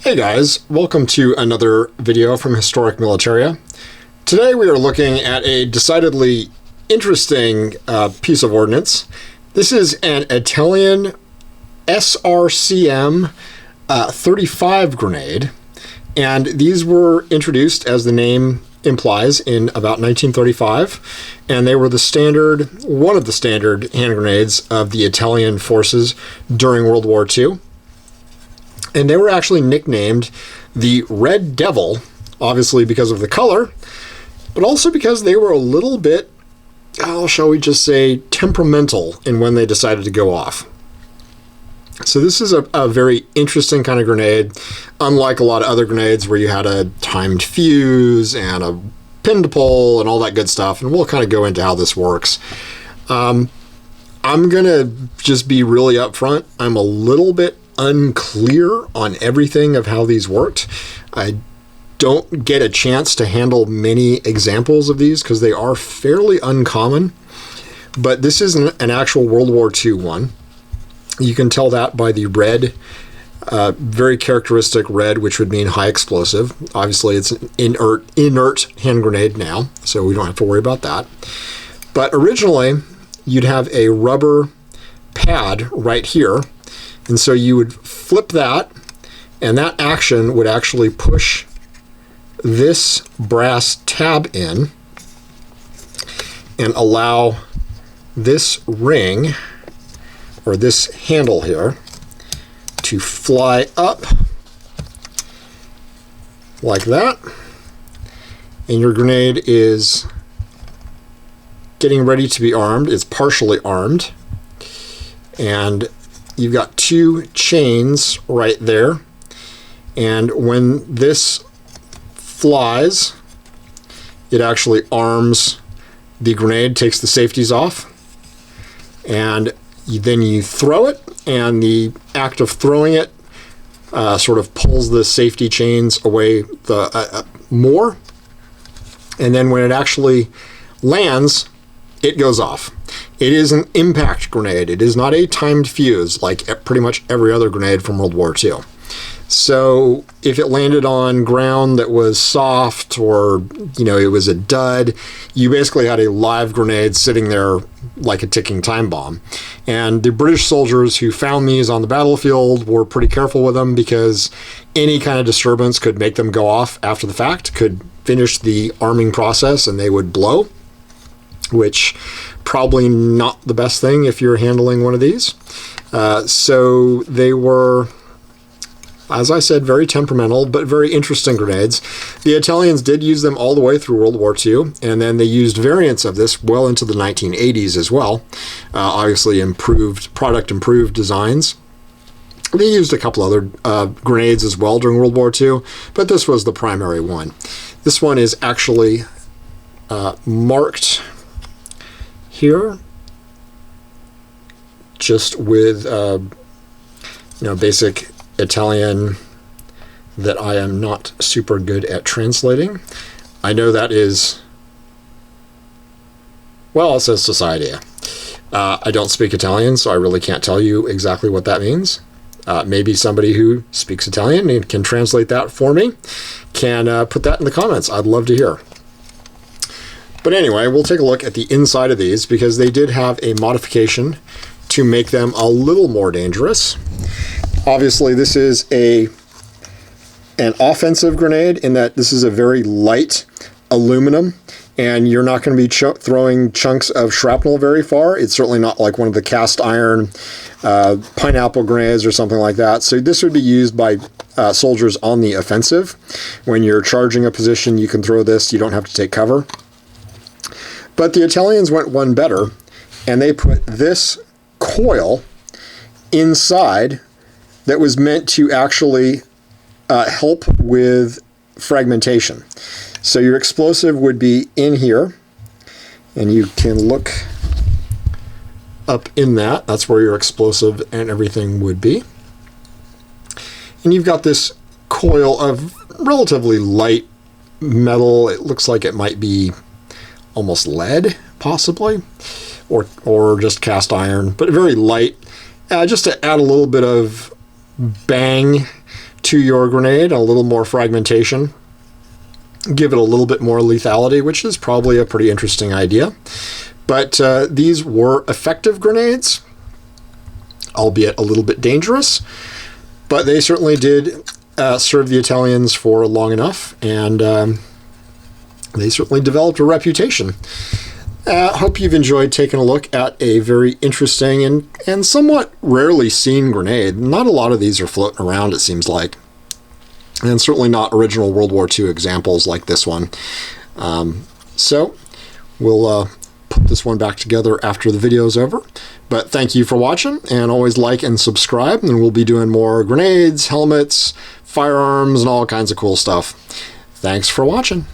Hey guys, welcome to another video from Historic Militaria. Today we are looking at a decidedly interesting piece of ordnance. This is an Italian SRCM 35 grenade, and these were introduced, as the name implies, in about 1935, and they were one of the standard hand grenades of the Italian forces during World War II. And they were actually nicknamed the Red Devil, obviously because of the color, but also because they were a little bit, shall we just say, temperamental in when they decided to go off. So this is a very interesting kind of grenade, unlike a lot of other grenades where you had a timed fuse and a pin to pull and all that good stuff, and we'll kind of go into how this works. I'm going to just be really upfront. I'm a little bit unclear on everything of how these worked. I don't get a chance to handle many examples of these because they are fairly uncommon, but this is an actual World War II one. You can tell that by the red, very characteristic red, which would mean high explosive. Obviously it's an inert hand grenade now, so we don't have to worry about that. But originally you'd have a rubber pad right here, and so you would flip that, and that action would actually push this brass tab in and allow this ring, or this handle here, to fly up like that, and your grenade is getting ready to be armed. It's partially armed, and you've got two chains right there, and when this flies, it actually arms the grenade, takes the safeties off, and then you throw it, and the act of throwing it sort of pulls the safety chains away more, and then when it actually lands, it goes off. It is an impact grenade. It is not a timed fuse like pretty much every other grenade from World War II. So if it landed on ground that was soft, or it was a dud, you basically had a live grenade sitting there like a ticking time bomb. And the British soldiers who found these on the battlefield were pretty careful with them, because any kind of disturbance could make them go off after the fact, could finish the arming process, and they would blow, which probably not the best thing if you're handling one of these. So they were, as I said, very temperamental, but very interesting grenades. The Italians did use them all the way through World War II, and then they used variants of this well into the 1980s as well. Obviously improved designs. They used a couple other grenades as well during World War II, but this was the primary one. This one is actually marked here, just with basic Italian that I am not super good at translating. I know that is, well, it says Society. I don't speak Italian, so I really can't tell you exactly what that means. Maybe somebody who speaks Italian and can translate that for me can put that in the comments. I'd love to hear. But anyway, we'll take a look at the inside of these, because they did have a modification to make them a little more dangerous. Obviously, this is an offensive grenade in that this is a very light aluminum, and you're not going to be throwing chunks of shrapnel very far. It's certainly not like one of the cast iron pineapple grenades or something like that. So this would be used by soldiers on the offensive. When you're charging a position, you can throw this. You don't have to take cover. But the Italians went one better, and they put this coil inside that was meant to actually help with fragmentation. So your explosive would be in here, and you can look up in that. That's where your explosive and everything would be. And you've got this coil of relatively light metal. It looks like it might be almost lead, possibly, or just cast iron, but very light, just to add a little bit of bang to your grenade, a little more fragmentation, give it a little bit more lethality, which is probably a pretty interesting idea. But these were effective grenades, albeit a little bit dangerous, but they certainly did serve the Italians for long enough, and they certainly developed a reputation. Hope you've enjoyed taking a look at a very interesting and somewhat rarely seen grenade. Not a lot of these are floating around, it seems like, and certainly not original World War II examples like this one. So we'll put this one back together after the video is over. But thank you for watching, and always like and subscribe, and we'll be doing more grenades, helmets, firearms, and all kinds of cool stuff. Thanks for watching.